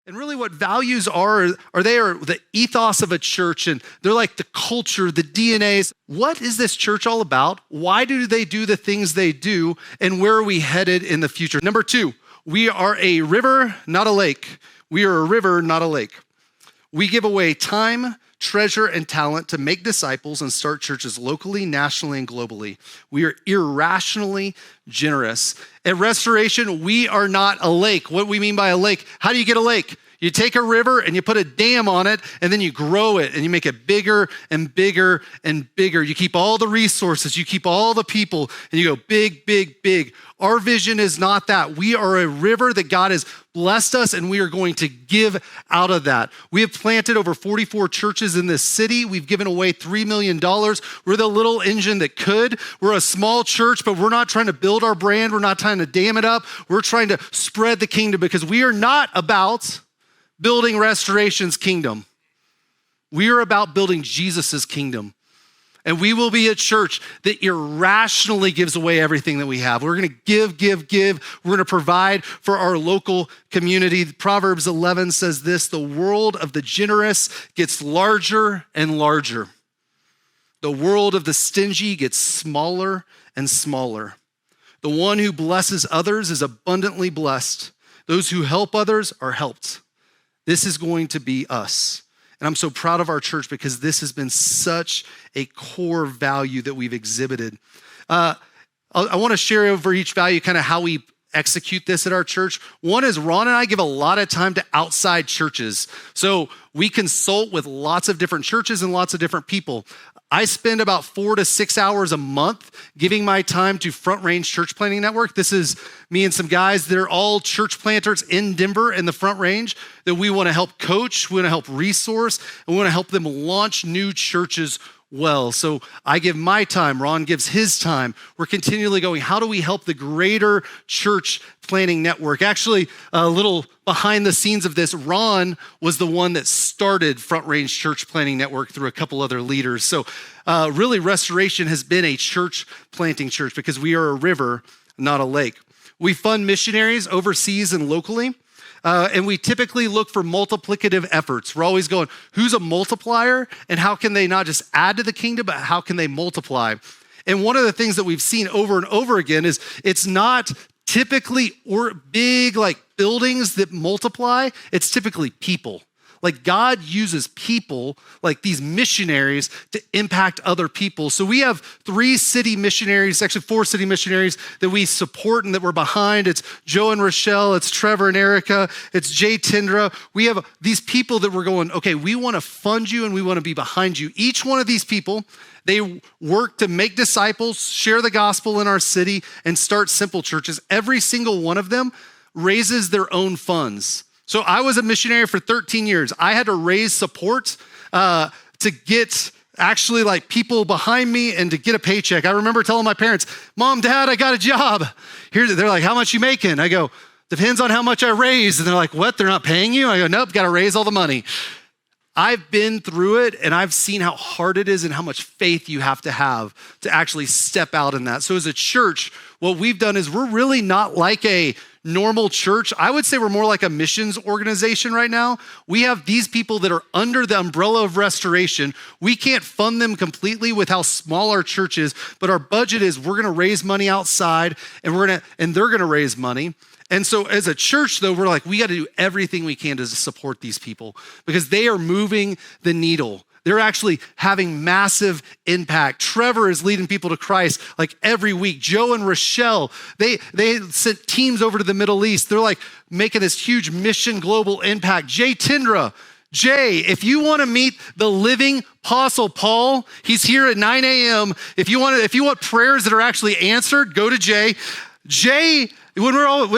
And really what values are the ethos of a church, and they're like the culture, the DNAs. What is this church all about? Why do they do the things they do? And where are we headed in the future? Number 2, we are a river, not a lake. We are a river, not a lake. We give away time, treasure, and talent to make disciples and start churches locally, nationally, and globally. We are irrationally generous. At Restoration, we are not a lake. What do we mean by a lake? How do you get a lake? You take a river and you put a dam on it, and then you grow it and you make it bigger and bigger and bigger. You keep all the resources, you keep all the people, and you go big, big, big. Our vision is not that. We are a river that God has blessed us, and we are going to give out of that. We have planted over 44 churches in this city. We've given away $3 million. We're the little engine that could. We're a small church, but we're not trying to build our brand. We're not trying to dam it up. We're trying to spread the kingdom, because we are not about building Restoration's kingdom. We are about building Jesus's kingdom. And we will be a church that irrationally gives away everything that we have. We're going to give. We're going to provide for our local community. Proverbs 11 says this: the world of the generous gets larger and larger. The world of the stingy gets smaller and smaller. The one who blesses others is abundantly blessed. Those who help others are helped. This is going to be us. And I'm so proud of our church, because this has been such a core value that we've exhibited. I want to share over each value kind of how we execute this at our church. One is Ron and I give a lot of time to outside churches. So we consult with lots of different churches and lots of different people. I spend about 4 to 6 hours a month giving my time to Front Range Church Planting Network. This is me and some guys that are all church planters in Denver in the Front Range that we want to help coach, we want to help resource, and we want to help them launch new churches well. So I give my time, Ron gives his time. We're continually going, how do we help the greater church planting network? Actually, a little behind the scenes of this, Ron was the one that started Front Range Church Planting Network through a couple other leaders. So really, Restoration has been a church planting church, because we are a river, not a lake. We fund missionaries overseas and locally. And we typically look for multiplicative efforts. We're always going, who's a multiplier, and how can they not just add to the kingdom, but how can they multiply? And one of the things that we've seen over and over again is it's not typically or big like buildings that multiply. It's typically people. Like God uses people like these missionaries to impact other people. So we have 3 city missionaries, actually 4 city missionaries that we support and that we're behind. It's Joe and Rochelle, it's Trevor and Erica, it's Jay Tindra. We have these people that we're going, okay, we want to fund you and we want to be behind you. Each one of these people, they work to make disciples, share the gospel in our city, and start simple churches. Every single one of them raises their own funds. So I was a missionary for 13 years. I had to raise support to get actually like people behind me and to get a paycheck. I remember telling my parents, Mom, Dad, I got a job. They're like, how much you making? I go, depends on how much I raise. And they're like, what, they're not paying you? I go, nope, got to raise all the money. I've been through it, and I've seen how hard it is and how much faith you have to actually step out in that. So as a church, what we've done is we're really not like a normal church. I would say we're more like a missions organization right now. We have these people that are under the umbrella of Restoration. We can't fund them completely with how small our church is, but our budget is we're going to raise money outside, and they're going to raise money. And so as a church, though, we're like, we got to do everything we can to support these people, because they are moving the needle. They're actually having massive impact. Trevor is leading people to Christ like every week. Joe and Rochelle, they sent teams over to the Middle East. They're like making this huge mission global impact. Jay Tindra, if you want to meet the living Apostle Paul, he's here at 9 a.m. If you want prayers that are actually answered, go to Jay. Jay, when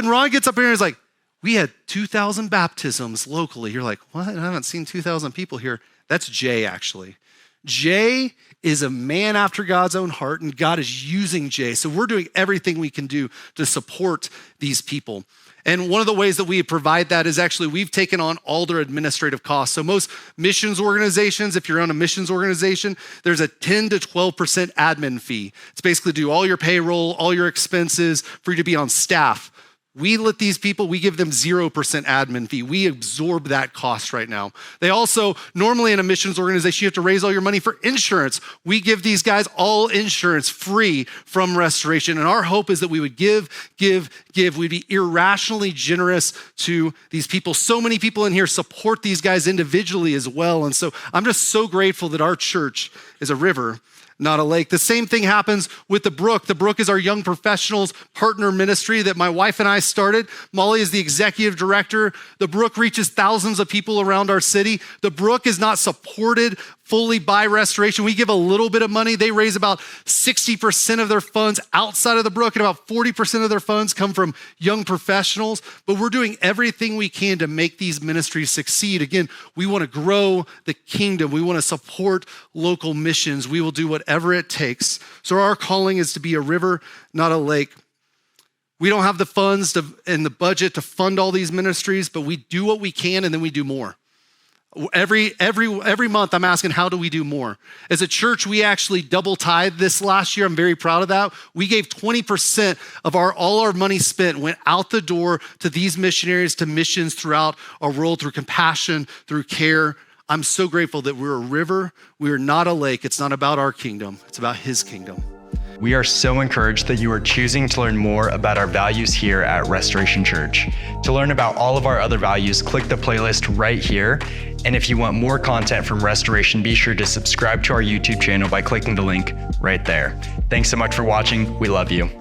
Ron gets up here and is like, we had 2,000 baptisms locally. You're like, what? I haven't seen 2,000 people here. That's Jay, actually. Jay is a man after God's own heart, and God is using Jay. So we're doing everything we can do to support these people. And one of the ways that we provide that is actually we've taken on all their administrative costs. So most missions organizations, if you're on a missions organization, there's a 10 to 12% admin fee. It's basically do all your payroll, all your expenses for you to be on staff. We let these people, we give them 0% admin fee. We absorb that cost right now. They also, normally in a missions organization, you have to raise all your money for insurance. We give these guys all insurance free from Restoration. And our hope is that we would give. We'd be irrationally generous to these people. So many people in here support these guys individually as well. And so I'm just so grateful that our church is a river, not a lake. The same thing happens with the Brook. The Brook is our young professionals partner ministry that my wife and I started. Molly is the executive director. The Brook reaches thousands of people around our city. The Brook is not supported fully by Restoration. We give a little bit of money. They raise about 60% of their funds outside of the Brook, and about 40% of their funds come from young professionals. But we're doing everything we can to make these ministries succeed. Again, we want to grow the kingdom. We want to support local missions. We will do whatever it takes. So our calling is to be a river, not a lake. We don't have the funds and the budget to fund all these ministries, but we do what we can and then we do more. Every month I'm asking, how do we do more? As a church, we actually double tithed this last year. I'm very proud of that. We gave 20% of all our money spent went out the door to these missionaries, to missions throughout our world, through compassion, through care. I'm so grateful that we're a river. We are not a lake. It's not about our kingdom. It's about his kingdom. We are so encouraged that you are choosing to learn more about our values here at Restoration Church. To learn about all of our other values, click the playlist right here. And if you want more content from Restoration, be sure to subscribe to our YouTube channel by clicking the link right there. Thanks so much for watching. We love you.